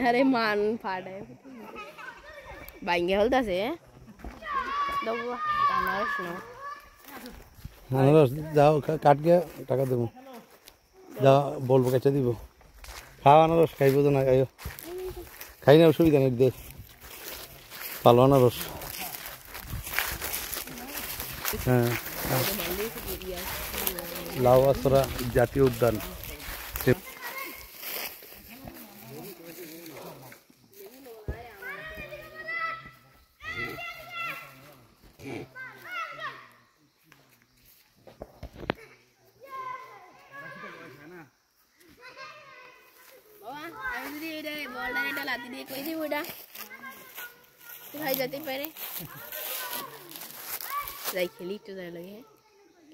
আরে মান ফাড়ে বাইঙ্গে হলতাছে দাও আনারস নাও আনারস যাও কাট গিয়ে টাকা দেবো যা বলবো কেটে দিব খাও আনারস খাইবো তো না খাইও খাই না অসুবিধা নেই দে ভালো আনারস হ্যাঁ লাউয়াছড়া জাতীয় উদ্যান আমি যদি এটা বলটা এটা লাতি দিয়ে কই দিব এটা ভাই যেতে পারে যাই খেলি একটু যাই লাগে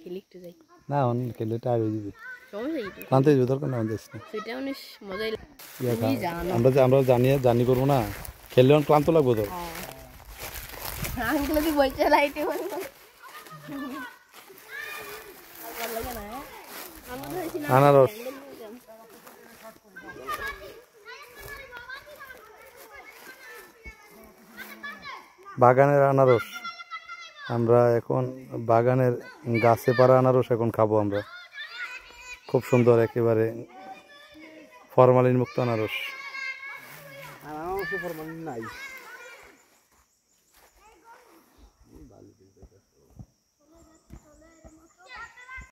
খেলি একটু যাই না অন খেলে টায়ার হয়ে যাবে সমস্যা কি কানতে যাবে দরকার না আমাদের সেটা অনেক মজাই আমরা জানি করবো না খেললে অনেক ক্লান্ত লাগবো তো আঙ্কেল যদি বলছে লাইটে আনারস বাগানের আনারস আমরা এখন বাগানের গাছে পাড়া আনারস এখন খাবো আমরা খুব সুন্দর একেবারে ফরমালিন মুক্ত আনারস ফরমালিন নাই